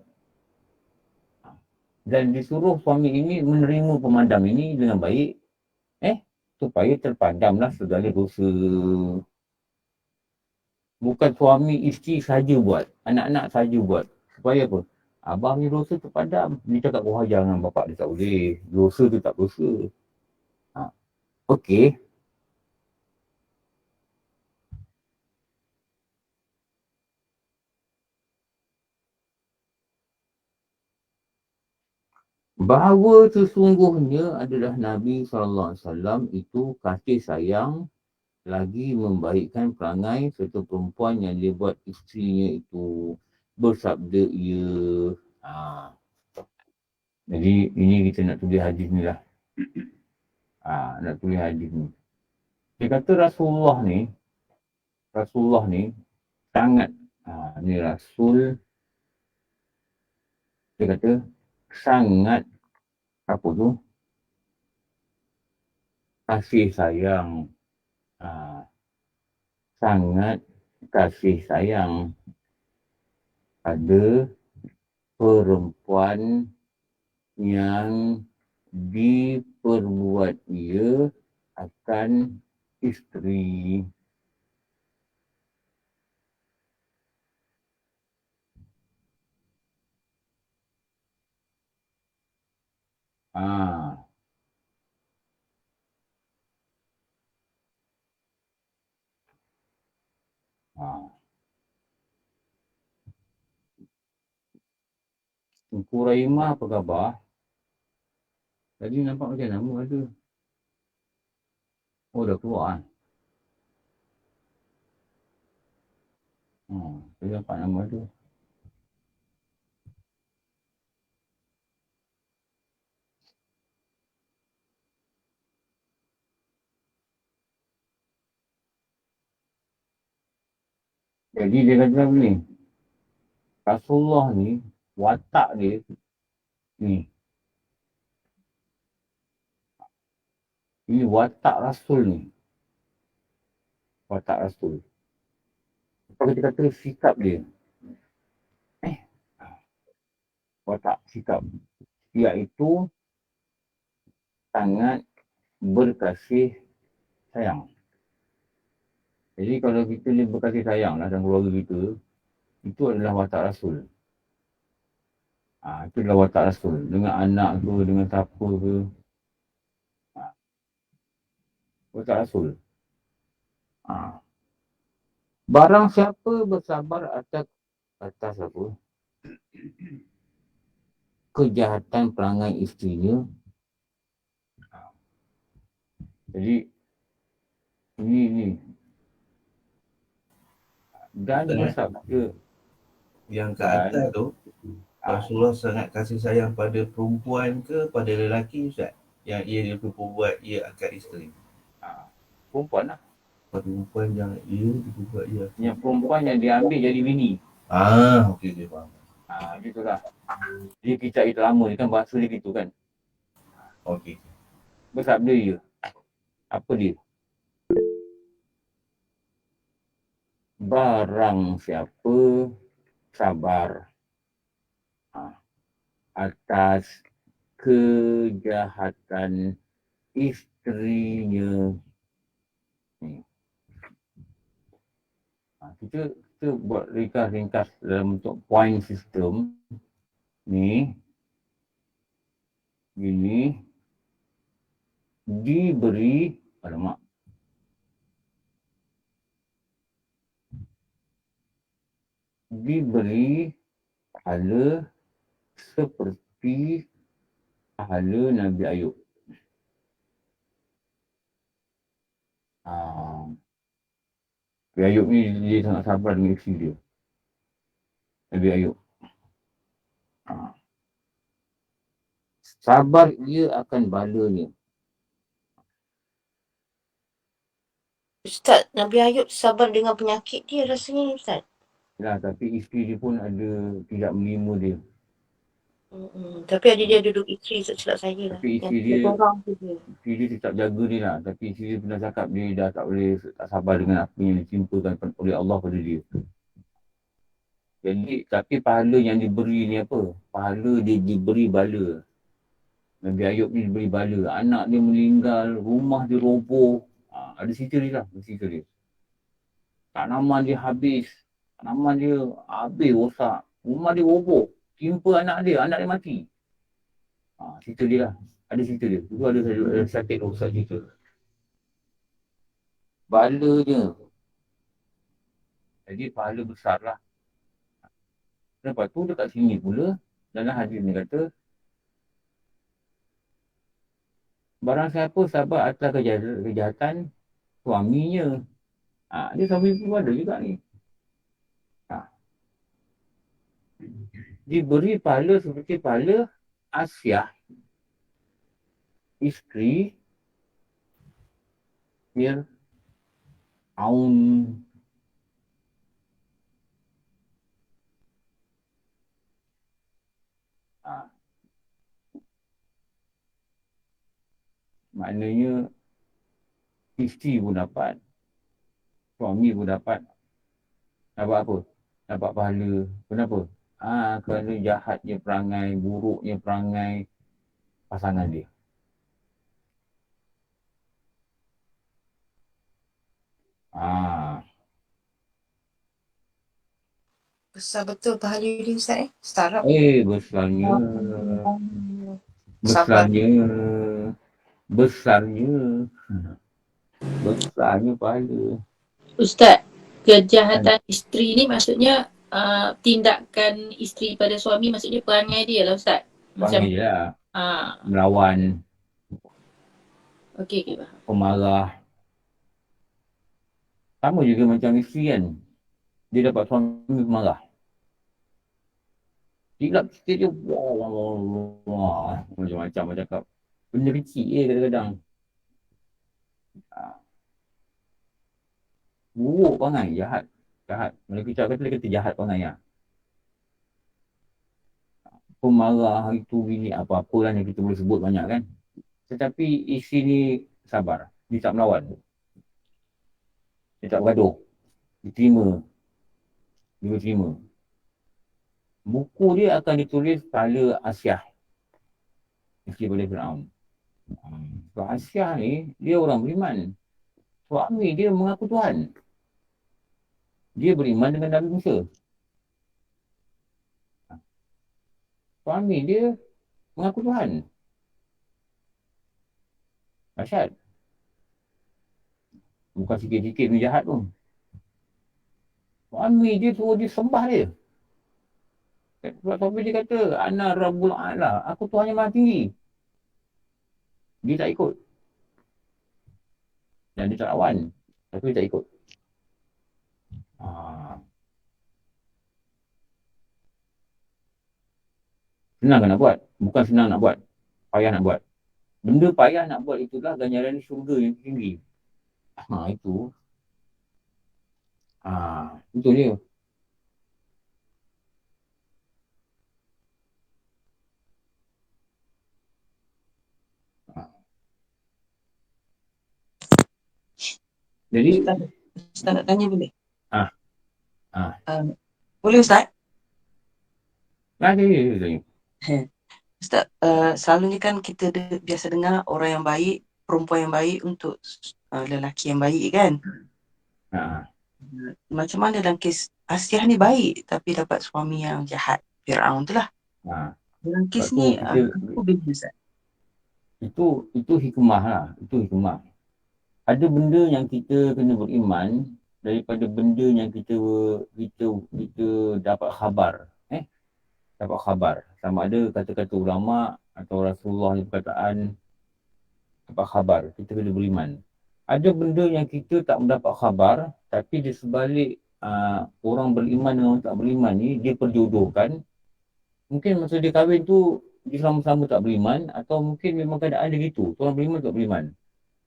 Dan disuruh suami ini menerima pemadam ini dengan baik. Supaya terpadamlah segala dosa. Bukan suami isteri saja buat. Anak-anak saja buat. Supaya apa? Abang ni dosa terpadam. Dia cakap, jangan bapak dia tak boleh. Dosa tu tak dosa. Okey. Bahawa sesungguhnya adalah Nabi SAW itu kasih sayang lagi membaikkan perangai serta perempuan yang dia buat isterinya itu bersabda ia. Jadi ini kita nak tulis hadis ni lah. Nak tulis hadis ni. Dia kata Rasulullah ni sangat, ni Rasul, dia kata sangat kasih sayang, sangat kasih sayang pada perempuan yang diperbuat ia akan isteri. Tengku Rahimah apa khabar? Tadi nampak macam nama ada. Dah keluar saya nampak nama tu. Jadi dia kata ni, Rasulullah ni, watak dia ni. Ini watak Rasul ni. Watak Rasul. Apa kita kata sikap dia? Watak sikap. Iaitu sangat berkasih sayang. Jadi kalau kita ni berkasih sayang lah dalam keluarga kita, itu adalah watak Rasul. Itu adalah watak Rasul. Dengan anak ke, dengan siapa ke. Watak Rasul. Barang siapa bersabar atas apa? Kejahatan perangai isterinya, Jadi ini dan bersabda Yang ke atas tu, Rasulullah sangat kasih sayang pada perempuan ke pada lelaki Ustaz? Yang ia diperbuat ia akad isteri. perempuan lah. Pada perempuan yang ia diperbuat ia. Yang perempuan yang diambil jadi bini. Okey, faham. Gitulah. Dia kitab kita lama ni kan bahasa dia gitu kan. Okey. Bersabda dia. Apa dia? Barang siapa sabar atas kejahatan isterinya. Kita buat ringkas dalam bentuk point system ni. Gini. Diberi, diberi pahala seperti pahala Nabi Ayub. Nabi Ayub ni dia sangat sabar dengan isteri dia. Nabi Ayub. Sabar dia akan balanya. Ustaz, Nabi Ayub sabar dengan penyakit dia rasanya Ustaz. Ya, tapi isteri dia pun ada tidak menerima dia. Tapi ada dia duduk isteri silap saya lah. Tapi isteri dia tetap jaga dia lah. Tapi isteri dia pernah cakap dia dah tak boleh, tak sabar dengan apa yang ditimpakan oleh Allah pada dia. Jadi, tapi pahala yang diberi ni apa? Pahala dia diberi bala. Nabi Ayub ni diberi bala. Anak dia meninggal, rumah dia roboh. Ada cerita dia lah, cerita dia. Tanaman dia habis. Tanaman dia habis rosak. Rumah dia roboh. Timpa anak dia mati. Cerita dia lah. Ada cerita dia. Itu ada sakit rosak cerita. Balanya. Jadi pahala besar lah. Lepas tu dekat sini pula, dalam hadis ni kata, barang siapa sabar atas kejahatan suaminya. Dia suami pun ada juga ni. Diberi pahala seperti pahala Asyah, isteri Fir'aun. Maknanya isteri pun dapat, suami pun dapat. Dapat apa? Dapat pahala. Kenapa? Kerana jahatnya perangai, buruknya perangai pasangan dia. Besar betul pahala dia Ustaz Startup. Besarnya. Besarnya pahala. Ustaz, kejahatan isteri ni maksudnya tindakan isteri pada suami, maksudnya perangai dia lah Ustaz. Perangai dia lah. Melawan. Okey, faham. Pemarah. Sama juga macam isteri kan. Dia dapat suami pemarah. Silap sikit je. Macam-macam cakap. Benda kecil kadang-kadang. Buruk perangai, jahat. Kalau kita kata jahat perangai lah. Pemarah itu gini, apa-apalah yang kita boleh sebut banyak kan. Tetapi isteri ni sabar. Dia tak melawan. Dia tak bergaduh. Dia terima. Buku dia akan ditulis pahala Asyah, isteri pada Fir'aun. Asyah ni, dia orang beriman. Suami dia mengaku Tuhan. Dia beriman dengan Nabi Musa. Suami dia mengaku Tuhan. Dahsyat. Bukan sikit-sikit ni jahat pun. Suami dia suruh dia sembah dia. Sebab suami dia kata, Ana Rabbul A'la, aku Tuhan yang Maha Tinggi. Dia tak ikut. dan dia tak lawan. Tapi dia tak ikut. Ah. Senang kan nak buat? Bukan senang nak buat. Payah nak buat. Benda payah nak buat itulah ganjaran syurga yang tinggi. Itu. Itu dia. Jadi Ustaz nak tanya boleh? Ah. Boleh Ustaz? Ada tanya. Ustaz, selalunya kan kita biasa dengar orang yang baik, perempuan yang baik untuk lelaki yang baik kan? Macam mana dalam kes Asiyah ni baik tapi dapat suami yang jahat, Fir'aun tu lah. Dalam kes ni, apa beza Ustaz? Itu hikmah lah. Itu hikmah. Ada benda yang kita kena beriman daripada benda yang kita dapat khabar. Dapat khabar. Sama ada kata-kata ulama atau Rasulullah yang perkataan dapat khabar. Kita kena beriman. Ada benda yang kita tak mendapat khabar tapi di sebalik orang beriman dengan orang tak beriman ni dia perjodohkan. Mungkin masa dia kahwin tu dia sama-sama tak beriman atau mungkin memang keadaan dia gitu. Orang beriman tak beriman.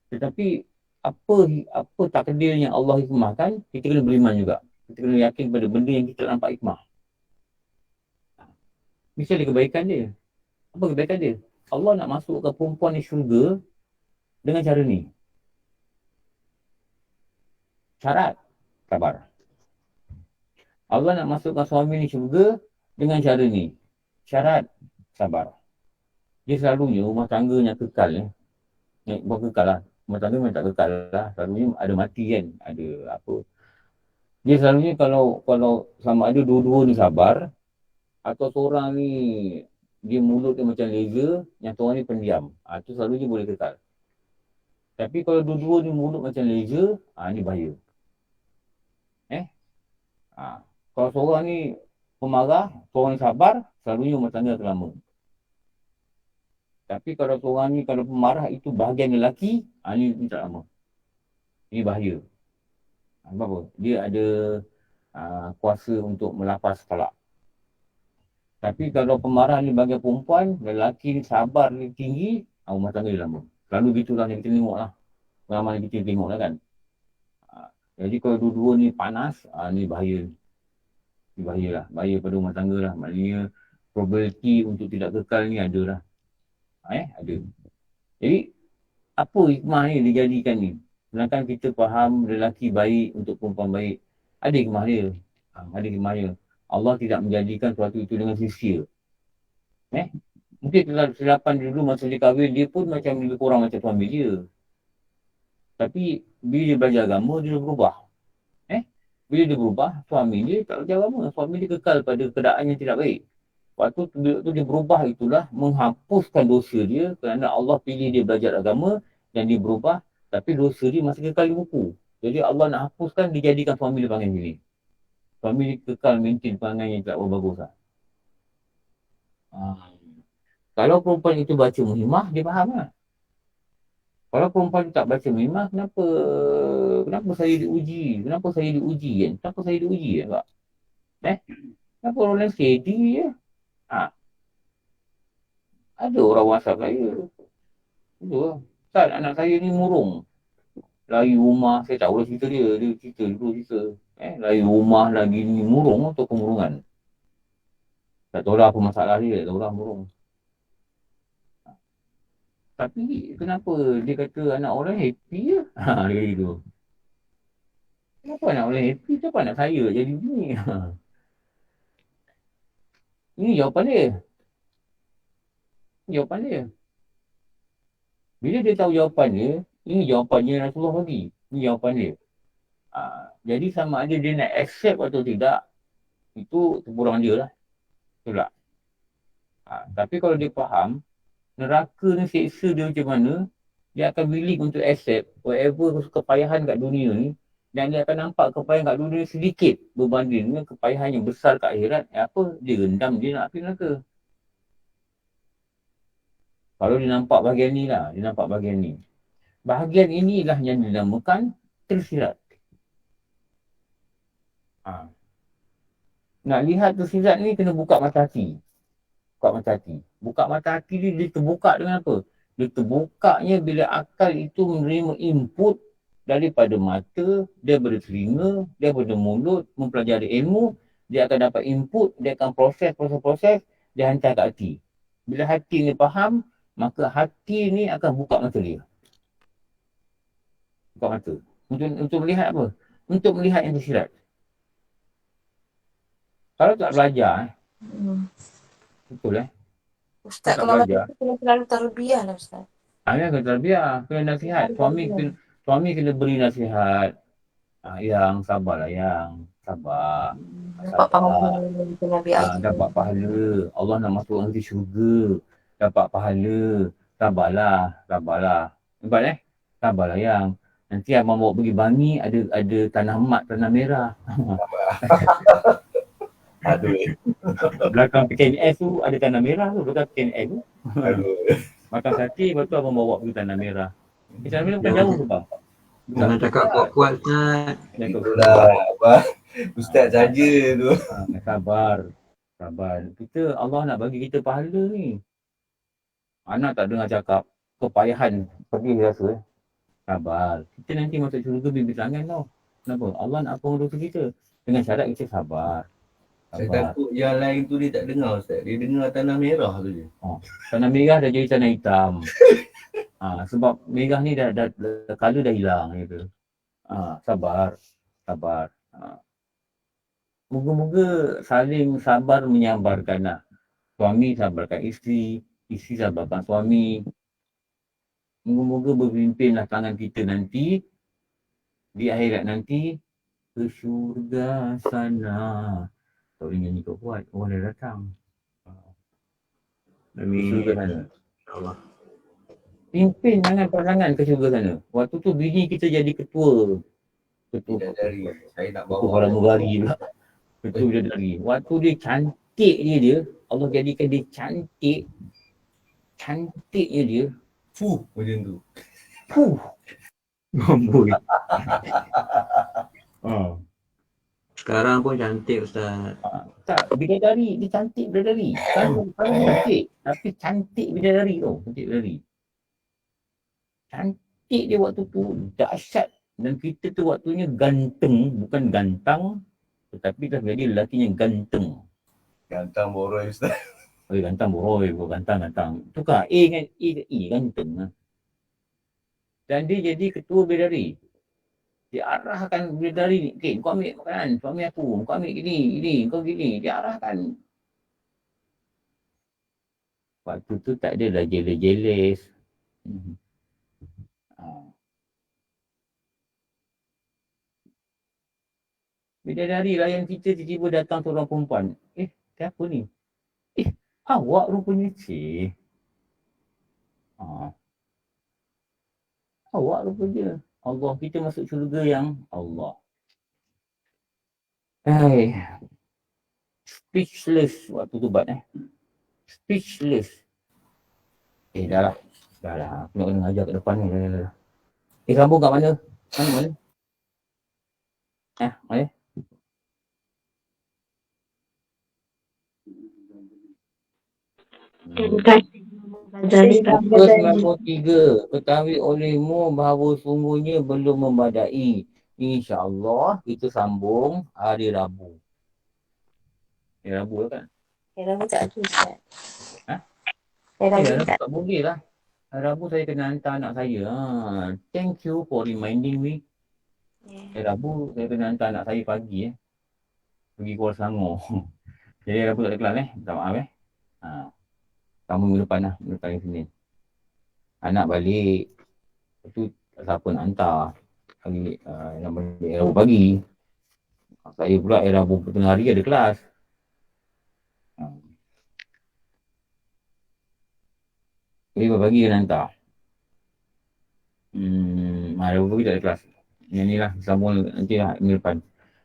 Tetapi apa takdir yang Allah hikmahkan, kita kena beriman juga. Kita kena yakin pada benda yang kita nampak hikmah. Mesti ada kebaikan dia. Apa kebaikan dia? Allah nak masukkan perempuan ni syurga dengan cara ni. Syarat, sabar. Allah nak masukkan suami ni syurga dengan cara ni. Syarat, sabar. Dia selalunya rumah tangganya kekal. Bukan kekal lah. Rumah tangga memang tak kekal lah. Selalunya ada mati kan. Ada apa. Dia selalunya kalau sama ada dua-dua ni sabar. Atau seorang ni dia mulut dia macam laser. Yang seorang ni pendiam. Itu selalunya boleh kekal. Tapi kalau dua-dua ni mulut macam laser. Ni bahaya. Kalau seorang ni pemarah. Seorang ni sabar. Selalunya rumah tangga akan lama. Tapi kalau seorang ni kalau pemarah itu bahagian lelaki, ni tak lama. Ini bahaya. Sebab apa? Dia ada kuasa untuk melapas talak. Tapi kalau pemarah ni bahagian perempuan, lelaki ni sabar ni tinggi, rumah tangga dia lama. Selalu gitulah yang kita tengok lah. Pengalaman yang kita tengok lah kan. Jadi kalau dua-dua ni panas, ni bahaya. Ni bahaya lah. Bahaya pada rumah tangga lah. Maknanya probability untuk tidak kekal ni ada lah. Ada. Jadi, apa hikmah ni dijadikan ni? Sedangkan kita faham lelaki baik untuk perempuan baik. Ada hikmah dia. Ada hikmah dia. Allah tidak menjadikan sesuatu itu dengan sia-sia. Mungkin kesilapan dulu masa dia kahwin, dia pun macam lebih kurang macam suami dia. Tapi, bila dia belajar agama, dia berubah. Bila dia berubah, suami dia tak belajar agama. Suami dia kekal pada keadaan yang tidak baik. Waktu tu dia berubah itulah menghapuskan dosa dia kerana Allah pilih dia belajar agama dan dia berubah tapi dosa dia masih kekal di buku. Jadi Allah nak hapuskan, dijadikan suami dia panggil sini. Suami dia kekal maintain perangai yang tak bagus lah. Kalau perempuan itu baca muhimah, dia faham lah. Kalau perempuan tak baca muhimah, kenapa saya diuji? Kenapa saya diuji kan? Kenapa saya diuji kan? Kenapa orang lain steady je? Ada orang WhatsApp saya. Ustaz, anak saya ni murung. Lari rumah, saya tak boleh cerita dia. Dia cerita. Lari rumah lagi ni murung atau kemurungan. Tak tahu lah apa masalah dia. Tak tahu lah murung. Tapi kenapa dia kata anak orang happy je? Dia kata gitu. Kenapa anak orang happy? Kenapa anak saya jadi begini? Ini jawapan dia. Bila dia tahu jawapan dia, ini jawapannya Rasulullah bagi. Ini jawapan dia. Jadi sama ada dia nak accept atau tidak, itu terpulang dia lah. Betul tak? Tapi kalau dia faham, neraka ni seksa dia macam mana, dia akan willing untuk accept whatever kepayahan kat dunia ni, dan dia akan nampak kepayahan kat dunia sedikit berbanding dengan kepayahan yang besar kat akhirat. Apa? Dia rendam, dia nak pergi neraka. Kalau dia nampak bahagian ni lah, dia nampak bahagian ni. Bahagian inilah yang dinamakan tersirat. Nak lihat tersirat ni kena buka mata hati. Buka mata hati ni dia terbuka dengan apa? Dia terbukanya bila akal itu menerima input daripada mata, daripada telinga, daripada mulut, mempelajari ilmu, dia akan dapat input, dia akan proses, dia hantar ke hati. Bila hati ni faham, maka hati ni akan buka mata dia. Buka mata. Untuk melihat apa? Untuk melihat yang tersirat. Kalau tak belajar, betul Ustaz, tak kalau macam belajar. tu kena selalu tarbiyah lah Ustaz. Kena tarbiyah, kena nasihat. Suami kena beri nasihat. Yang sabarlah yang. Sabar. Dapat pahala itu Nabi Dapat pahala. Allah nak masuk nanti syurga. Dapat pahala. Sabarlah. Nampak Sabarlah yang. Nanti abang bawa pergi Bangi ada tanah emas, tanah merah. Aduh. Belakang PKNS tu ada tanah merah tu. Belakang PKNS tu. Aduh. Makan sate, lepas tu abang bawa pergi tanah merah. Tanah merah bukan jauh tu bang. Jangan cakap kuat-kuat Ustaz. Itulah abang. Ustaz saja tu. Sabar. Kita, Allah nak bagi kita pahala ni. Anak tak dengar cakap kepayahan pergi rasa. Sabar. Kita nanti masuk syurga bimbit tangan tau. Kenapa? Allah nak ampun dosa kita. Dengan syarat kita sabar. Saya takut yang lain tu dia tak dengar Ustaz. Dia dengar tanah merah tu je. Tanah merah dah jadi tanah hitam. Sebab merah ni dah color dah hilang gitu. Sabar. Moga-moga saling sabar menyabarkan lah. Suami sabarkan isteri sabarkan suami. Moga-moga berpimpinlah tangan kita nanti di akhirat nanti ke syurga sana. Tak boleh nyanyi kau kuat, orang dah datang. Syurga sana. Allah. Pimpin tangan ke syurga sana. Waktu tu bini kita jadi ketua. Bidadari. Saya nak Ketua bawa. Paramugari pula. Ketua Bidadari. Waktu dia cantik dia, Allah jadikan dia cantik. Cantiknya dia. Macam tu. Amboi. Sekarang pun cantik Ustaz. Tak, bidadari. Dia cantik bidadari. Kan cantik. Tapi cantik bidadari tu. Cantik dia waktu tu. Dahsyat. Dan kita tu waktunya ganteng. Bukan gantang. Tetapi dah jadi lelaki yang ganteng. Gantang boroi Ustaz. Gantang boroi. Gantang. Tukar A dengan E ke E. Ganteng. Dan dia jadi ketua bidadari. Dia arahkan bidadari ni. Okay, kau ambil makanan. Suami aku. Kau ambil gini. Kau gini. Dia arahkan. Waktu tu tak ada dah jeles-jeles. Bidadari layan kita tiba-tiba datang seorang perempuan. Siapa ni? Awak rupanya cik. Awak rupanya. Allah, kita masuk syurga yang Allah. Speechless waktu tu bat Speechless. Dah lah. Aku nak kena ngajar kat depan ni. Dah. Rambut kat mana? Mana? Mana? Verse 93. Ketahui olehmu bahawa sungguhnya belum membadai. InsyaAllah kita sambung hari Rabu. Hari Rabu kan? Hari Rabu tak ada Ustaz. Hari Rabu tak boleh lah. Hari Rabu saya kena hantar anak saya. Thank you for reminding me. Hari Rabu saya kena hantar anak saya pagi pergi Kuala Selangor. Jadi hari Rabu tak ada kelas minta maaf kamu minggu depan lah, minggu depan Senin. Anak balik. Lepas tu siapa nak hantar. Nak balik Rabu pagi. Saya pula Rabu tengah hari ada kelas. Jadi pagi kena hantar. Rabu pagi tak ada kelas. Yang ni lah, sambung nanti lah minggu depan.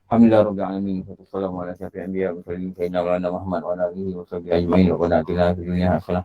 Alhamdulillah Rabbil Alamin. Wassalamualaikum warahmatullahi wabarakatuh. Sayyidina Muhammad wa ala alihi wa sahbihi ajma'in. Wa qana atina fid dunya hasanah